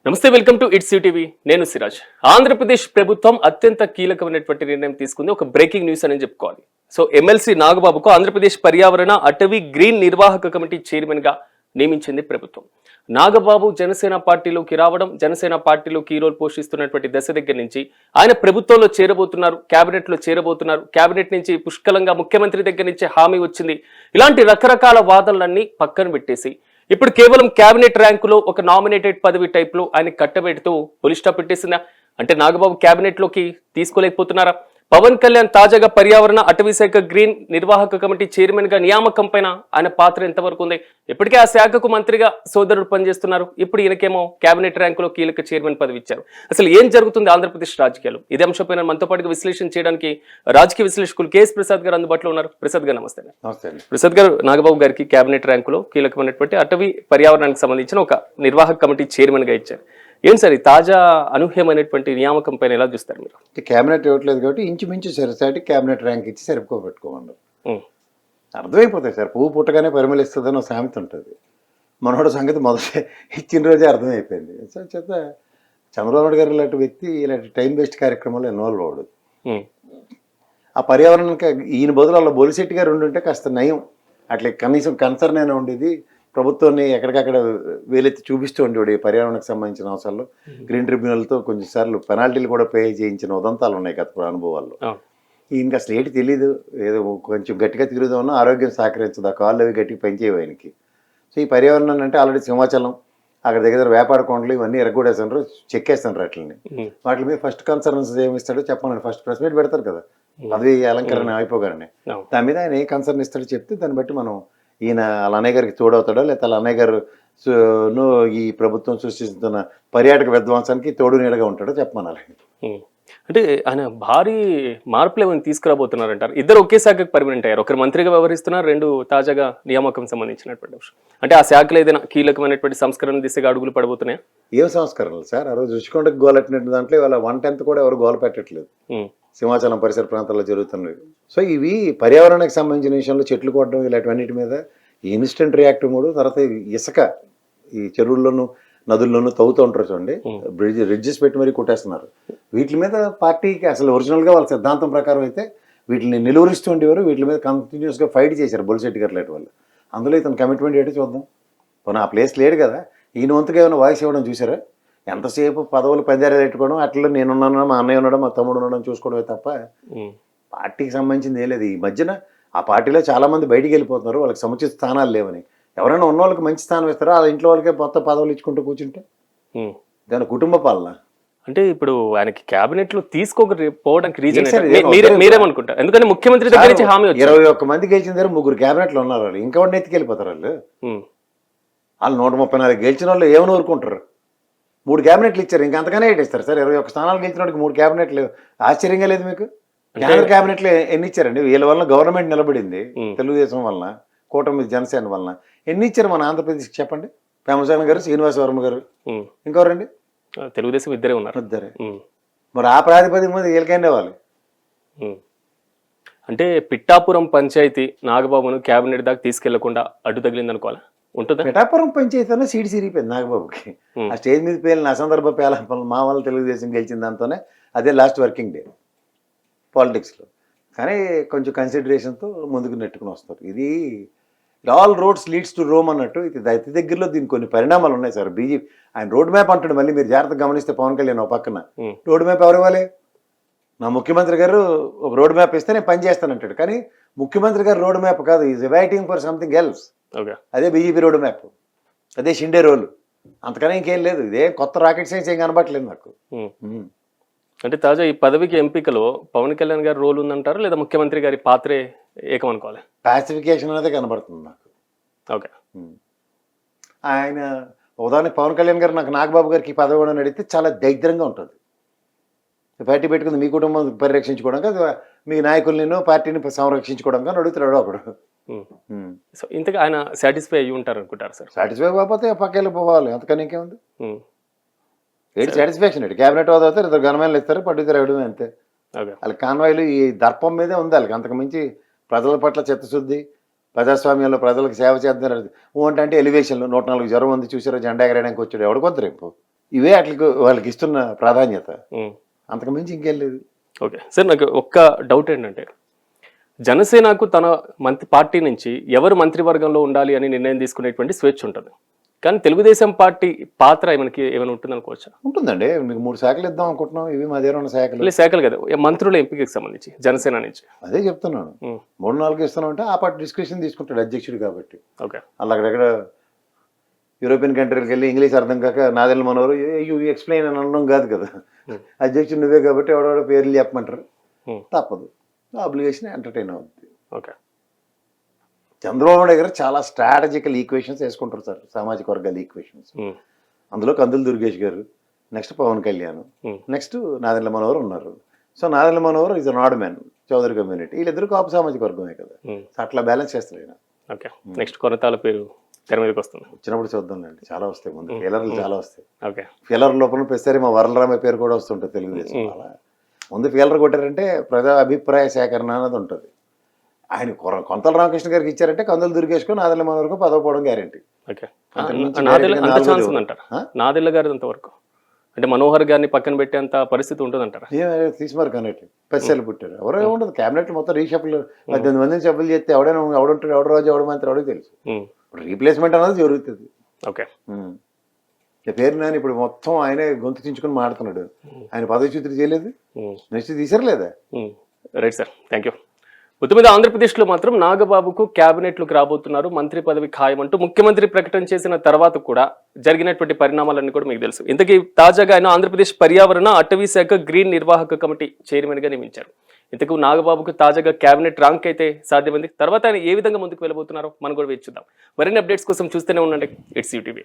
నమస్తే, welcome to it's TV. నేను సిరాజ్. ఆంధ్రప్రదేశ్ ప్రభుత్వం అత్యంత కీలకమైనటువంటి నిర్ణయం తీసుకుంది. ఒక బ్రేకింగ్ న్యూస్ అని చెప్పుకోవాలి. సో ఎమ్మెల్సీ నాగబాబుకు ఆంధ్రప్రదేశ్ పర్యావరణ అటవీ గ్రీన్ నిర్వాహక కమిటీ చైర్మన్ గా నియమించింది ప్రభుత్వం. నాగబాబు జనసేన పార్టీలోకి రావడం, జనసేన పార్టీలో కీ రోల్ పోషిస్తున్నటువంటి దశ దగ్గర నుంచి ఆయన ప్రభుత్వంలో చేరబోతున్నారు, కేబినెట్ లో చేరబోతున్నారు. కేబినెట్ నుంచి పుష్కలంగా ముఖ్యమంత్రి దగ్గర నుంచి హామీ వచ్చింది. ఇలాంటి రకరకాల వాదనలన్నీ పక్కన పెట్టేసి ఇప్పుడు కేవలం కేబినెట్ ర్యాంకులో ఒక నామినేటెడ్ పదవి టైప్ లో ఆయన కట్టబెడుతూ పులి స్టాప్ పెట్టేసిందా? అంటే నాగబాబు కేబినెట్ లోకి తీసుకోలేకపోతున్నారా? పవన్ కళ్యాణ్ తాజాగా పర్యావరణ అటవీ శాఖ గ్రీన్ నిర్వాహక కమిటీ చైర్మన్ గా నియామకం పైన ఆయన పాత్ర ఎంతవరకు ఉంది? ఇప్పటికే ఆ శాఖకు మంత్రిగా సోదరుడు పనిచేస్తున్నారు. ఇప్పుడు ఈయనకేమో కేబినెట్ ర్యాంకులో కీలక చైర్మన్ పదవి ఇచ్చారు. అసలు ఏం జరుగుతుంది ఆంధ్రప్రదేశ్ రాజకీయాలు? ఇదే అంశంపైన మనతో పాటుగా విశ్లేషణ చేయడానికి రాజకీయ విశ్లేషకులు కేఎస్ ప్రసాద్ గారు అందుబాటులో ఉన్నారు. ప్రసాద్ గారు నమస్తే. ప్రసాద్ గారు, నాగబాబు గారికి కేబినెట్ ర్యాంకులో కీలకమైనటువంటి అటవీ పర్యావరణానికి సంబంధించిన ఒక నిర్వాహక కమిటీ చైర్మన్ గా ఇచ్చారు. ఏం సార్ ఈ తాజా అనూహ్యమైనటువంటి నియామకం పైన ఎలా చూస్తారు మీరు? క్యాబినెట్ ఇవ్వట్లేదు కాబట్టి ఇంచుమించు సరిసాటి క్యాబినెట్ ర్యాంక్ ఇచ్చి సరిపోబెట్టుకోమన్నారు. అర్థమైపోతాయి సార్, పువ్వు పుట్టగానే పరిమళిస్తుందని ఒక సామెత ఉంటుంది. మనోడు సంగతి మొదటి ఇచ్చిన రోజే అర్థమైపోయింది. సో చేత చంద్రబాబు నాయుడు గారు ఇలాంటి వ్యక్తి ఇలాంటి టైం వేస్ట్ కార్యక్రమాలు ఇన్వాల్వ్ అవ్వడు. ఆ పర్యావరణానికి ఈయన బదులు అలా బొలిశెట్టి గారు ఉండుంటే కాస్త నయం, అట్లా కనీసం కన్సర్న్ అయినా ఉండేది. ప్రభుత్వాన్ని ఎక్కడికక్కడ వేలెత్తి చూపిస్తూ ఉండేవాడు ఈ పర్యావరణకు సంబంధించిన అంశాల్లో. గ్రీన్ ట్రిబ్యునల్తో కొంచెం సార్లు పెనాల్టీలు కూడా పే చేయించిన ఉదంతాలు ఉన్నాయి గత అనుభవాల్లో. ఈయనకి అసలు ఏంటి తెలీదు, ఏదో కొంచెం గట్టిగా తిరుగుదామన్నా ఆరోగ్యం సహకరించదు, ఆ కాళ్ళు అవి గట్టిగా పనిచేయవు ఆయనకి. సో ఈ పర్యావరణం అంటే ఆల్రెడీ సింహాచలం అక్కడ దగ్గర వేపాడ కొండలు ఇవన్నీ ఎరగొడేసారు, చెక్కేస్తాను అట్లని. వాటి మీద ఫస్ట్ కన్సర్న్స్ ఏమి ఇస్తాడో చెప్పమని ఫస్ట్ ప్రెస్ మీట్ పెడతారు కదా, పదవి అలంకరణ అయిపోగానే. దాని మీద ఆయన ఏ కన్సర్న్ ఇస్తాడో చెప్తే దాన్ని బట్టి మనం ఈయన వాళ్ళ అన్నయ్య గారికి తోడవుతాడో లేకపోతే వాళ్ళ అన్నయ్య గారు ఈ ప్రభుత్వం సృష్టిస్తున్న పర్యాటక విధ్వంసానికి తోడు నీడగా ఉంటాడో చెప్పమనాలి. అంటే ఆయన భారీ మార్పులు ఏమైనా తీసుకురాబోతున్నారంటారు? ఇద్దరు ఒకే శాఖకు పర్మనెంట్ అయ్యారు. ఒకరు మంత్రిగా వ్యవహరిస్తున్నారు, రెండు తాజాగా నియామకం సంబంధించినటువంటి విషయం. అంటే ఆ శాఖలో ఏదైనా కీలకమైనటువంటి సంస్కరణ దిశగా అడుగులు పడబోతున్నాయా? ఏం సంస్కరణలు సార్? ఆ రోజు రుచికొండకు గోలెట్టినట్టు దాంట్లో ఇవాళ 1/10 కూడా ఎవరు గోల పెట్టట్లేదు. సింహాచలం పరిసర ప్రాంతాల్లో జరుగుతున్నవి. సో ఇవి పర్యావరణానికి సంబంధించిన విషయంలో చెట్లు కొట్టడం ఇలాంటివన్నిటి మీద ఇన్స్టెంట్ రియాక్టివ్ మోడ్. తర్వాత ఇసుక ఈ చెరువుల్లోనూ నదుల్లోనూ తవ్వుతూ ఉంటారు చూడండి, రిడ్జెస్ పెట్టి మరీ కొట్టేస్తున్నారు. వీటి మీద పార్టీకి అసలు ఒరిజినల్గా వాళ్ళ సిద్ధాంతం ప్రకారం అయితే వీటిని నిలువరిస్తూ ఉండేవారు. వీటి మీద కంటిన్యూస్గా ఫైట్ చేశారు బొలిశెట్టి గారు లాంటి వాళ్ళు. అందులో ఇతను కమిట్మెంట్ ఏంటో చూద్దాం. పోనీ ఆ ప్లేస్ లేడు కదా, ఈయన వంతుగా ఏమైనా వాయిస్ ఇవ్వడం చూసారా? ఎంతసేపు పదవులు పందాలు పెట్టుకోవడం, అట్లా నేనున్నాను, మా అన్నయ్య ఉన్నాడు, మా తమ్ముడు ఉన్నాడు చూసుకోవడమే తప్ప పార్టీకి సంబంధించింది ఏం లేదు. ఈ మధ్యన ఆ పార్టీలో చాలా మంది బయటికి వెళ్ళిపోతున్నారు, వాళ్ళకి సముచిత స్థానాలు లేవని. ఎవరైనా ఉన్న వాళ్ళకి మంచి స్థానం ఇస్తారో ఆ ఇంట్లో వాళ్ళకే మొత్తం పదవులు ఇచ్చుకుంటూ కూర్చుంటే దాని కుటుంబ పాలన. అంటే ఇప్పుడు ఆయనకి కేబినెట్ లో తీసుకోకపోవడానికి రీజన్ మీరేమనుకుంటారు? ఎందుకంటే ముఖ్యమంత్రి దగ్గర నుంచి హామీ 21 మంది గెలిచిన దగ్గర 3 క్యాబినెట్లు ఉన్నారు. వాళ్ళు ఇంకా వాడిని ఎత్తుకెళ్ళిపోతారు. వాళ్ళు 134 గెలిచిన వాళ్ళు ఏమని ఊరుకుంటారు? 3 క్యాబినెట్లు ఇచ్చారు, ఇంకా అంతగానే ఇస్తారు సార్. 21 స్థానాలు గెలిచిన వాడికి 3 క్యాబినెట్లు ఆశ్చర్యంగా లేదు మీకు? కేంద్ర క్యాబినెట్లు ఎన్ని ఇచ్చారండి? వీళ్ళ వల్ల గవర్నమెంట్ నిలబడింది, తెలుగుదేశం వలన, కూటమి జనసేన వలన. ఎన్ని ఇచ్చారు మన ఆంధ్రప్రదేశ్కి చెప్పండి? పేమసాని గారు, శ్రీనివాస వర్మ గారు, ఇంకెవరండి? తెలుగుదేశం ఇద్దరే ఉన్నారు. ఇద్దరే. మరి ఆ ప్రాతిపదిక మీద వీళ్ళకైనా వాళ్ళు. అంటే పిఠాపురం పంచాయతీ నాగబాబును కేబినెట్ దాకా తీసుకెళ్లకుండా అడ్డు తగిలింది అనుకోవాలా? ఉంటుందా? పిఠాపురం పంచాయతీలో సీటు సిరిగిపోయింది నాగబాబుకి. ఆ స్టేజ్ మీద పేలిన అసందర్భ పేలాపలు మా వాళ్ళు తెలుగుదేశం గెలిచిన దాంతోనే అదే లాస్ట్ వర్కింగ్ డే పాలిటిక్స్లో. కానీ కొంచెం కన్సిడరేషన్తో ముందుకు నెట్టుకుని వస్తారు. ఇది all roads leads to Rome అన్నట్టు. ఇది అతి దగ్గరలో దీనికి కొన్ని పరిణామాలు ఉన్నాయి సార్. బీజేపీ ఆయన రోడ్ మ్యాప్ అంటాడు, మళ్ళీ మీరు జాగ్రత్తగా గమనిస్తే పవన్ కళ్యాణ్ ఒక పక్కన రోడ్ మ్యాప్ ఎవరు ఇవ్వాలి? నా ముఖ్యమంత్రి గారు ఒక రోడ్ మ్యాప్ ఇస్తే నేను పని చేస్తానంటాడు. కానీ ముఖ్యమంత్రి గారు రోడ్ మ్యాప్ కాదు, is waiting for something else. అదే బీజేపీ రోడ్ మ్యాప్, అదే షిండే రోల్. అంతకనే ఇంకేం లేదు. ఇదే కొత్త రాకెట్ సైన్స్ ఏం కనబట్టలేదు నాకు. అంటే తాజా ఈ పదవికి ఎంపికలో పవన్ కళ్యాణ్ గారి రోల్ ఉందంటారు, లేదా ముఖ్యమంత్రి గారి పాత్రే ఏకమనుకోవాలి? పాసిఫికేషన్ అనేది కనబడుతుంది నాకు. ఓకే. ఆయన ఉదాహరణకి పవన్ కళ్యాణ్ గారు నాకు నాగబాబు గారికి ఈ పదవి అని అడిగితే చాలా దరిద్రంగా ఉంటుంది. పార్టీ పెట్టుకుంది మీ కుటుంబం పరిరక్షించుకోవడానికి, మీ నాయకులను పార్టీని సంరక్షించుకోవడానికి అని అడుగుతున్నాడు ఒకడు. సో ఇంతగా ఆయన సాటిస్ఫై అయ్యి ఉంటారు అనుకుంటారు సార్? సాటిస్ఫై కాకపోతే పక్కకి పోవాలి, అంతకని ఇంకేముంది? ఏంటి సాటిస్ఫాక్షన్? ఏంటి? క్యాబినెట్ హోదా అవుతారు, ఇద్దరు గవర్నమెంట్లు ఇస్తారు, పట్టుతారు అవడమే అంతే. వాళ్ళ కాన్వాయిలు ఈ దర్పం మీదే ఉంది వాళ్ళకి. అంతకుమించి ప్రజల పట్ల చిత్తశుద్ధి, ప్రజాస్వామ్యంలో ప్రజలకు సేవ చేద్దాం అంటే ఎలివేషన్లు. 104 జ్వరం ఉంది చూసారో, జెండా ఎగరేయడానికి వచ్చాడు, ఎవడికొద్దు రేపు. ఇవే అట్లకి వాళ్ళకి ఇస్తున్న ప్రాధాన్యత. అంతకు మించి ఇంకేం లేదు. ఓకే సార్, నాకు ఒక్క డౌట్ ఏంటంటే జనసేనకు తన పార్టీ నుంచి ఎవరు మంత్రివర్గంలో ఉండాలి అని నిర్ణయం తీసుకునేటువంటి స్వేచ్ఛ ఉంటుంది, కానీ తెలుగుదేశం పార్టీ పాత్ర మనకి ఏమైనా ఉంటుంది అనుకోవచ్చా? ఉంటుందండి. మీకు 3 శాఖలు ఇద్దాం అనుకుంటున్నాం. ఇవి మా దగ్గర ఉన్న శాఖలు. శాఖలు కదా, మంత్రుల ఎంపికకి సంబంధించి జనసేన నుంచి. అదే చెప్తున్నాను. 3-4 ఇస్తున్నాం అంటే ఆ పార్టీ డిస్కషన్ తీసుకుంటాడు అధ్యక్షుడు కాబట్టి. ఓకే, అలా అక్కడెక్కడ యూరోపియన్ కంట్రీలకు వెళ్ళి ఇంగ్లీష్ అర్థం కాక నాదెల్ల మనోరు యూ ఎక్స్ప్లెయిన్ అని అనడం కాదు కదా. అధ్యక్షుడు నువ్వే కాబట్టి ఎవడెవడో పేర్లు చెప్పమంటారు. తప్పదు, అబ్లిగేషన్ ఎంటర్టైన్ అవుతుంది. ఓకే, చంద్రబాబు దగ్గర చాలా స్ట్రాటజికల్ ఈక్వేషన్స్ వేసుకుంటారు సార్, సామాజిక వర్గాల ఈక్వేషన్స్. అందులో కందులు దుర్గేష్ గారు, నెక్స్ట్ పవన్ కళ్యాణ్, నెక్స్ట్ నాదెల్ల మనోహర్ ఉన్నారు. So Nadendla Manohar is an odd man, Chowdary community, వీళ్ళిద్దరు కాపు సామాజిక వర్గమే కదా. అట్లా బ్యాలెన్స్ చేస్తారు ఆయన. ఓకే, నెక్స్ట్ కొనతాల పేరు తెర మీదకి వస్తుంది. వచ్చినప్పుడు చూద్దాంలేండి, చాలా వస్తాయి ముందు. ఫీలర్లు చాలా వస్తాయి. ఓకే, ఫీలర్ లోపల పెస్తారు మా వరలరామయ్య పేరు కూడా వస్తుంటుంది తెలుగుదేశం. అలా ముందు ఫీలర్ కొట్టారంటే ప్రజా అభిప్రాయ సేకరణ అనేది ఉంటుంది. ఆయన కొంతల రామకృష్ణ గారికి ఇచ్చారంటే కందులు దుర్గేసుకొని నాదెల్ల మనోహర్కు పదవి పోవడం గ్యారెంటీ. ఓకే, నాదెల్ల గారి అంతవరకు అంటే మనోహర్ గారిని పక్కన పెట్టేంత పరిస్థితి ఉంటుంది అంటారా? తీసిమారు కన్నట్టు పెద్దలు పుట్టారు. ఎవరో ఉండదు, క్యాబినెట్ మొత్తం రీషఫుల్ 18 మందిని సభ్యులు చేస్తే ఎవడుంటాడు, ఎవడు రోజు ఎవడు మంత్రి ఎవడో తెలుసు. రీప్లేస్మెంట్ అనేది జరుగుతుంది. ఓకే, పేరు నాని ఇప్పుడు మొత్తం ఆయనే గొంతు చించుకొని మాడుతున్నాడు. ఆయన పదవి చ్యుతి చేయలేదు, నెక్స్ట్ తీసారు లేదా? Right sir, thank you. మొత్తం మీద ఆంధ్రప్రదేశ్లో మాత్రం నాగబాబుకు క్యాబినెట్లోకి రాబోతున్నారు, మంత్రి పదవి ఖాయమంటూ ముఖ్యమంత్రి ప్రకటన చేసిన తర్వాత కూడా జరిగినటువంటి పరిణామాలన్నీ కూడా మీకు తెలుసు. ఇంతకీ తాజాగా ఆయన ఆంధ్రప్రదేశ్ పర్యావరణ అటవీ శాఖ గ్రీన్ నిర్వాహక కమిటీ చైర్మన్గా నియమించారు. ఇంతకు నాగబాబుకు తాజాగా క్యాబినెట్ ర్యాంక్ అయితే సాధ్యమైంది. తర్వాత ఆయన ఏ విధంగా ముందుకు వెళ్ళబోతున్నారో మనం కూడా వేచి చూద్దాం. మరిన్ని అప్డేట్స్ కోసం చూస్తూనే ఉండండి ఇట్స్ యూటీవీ.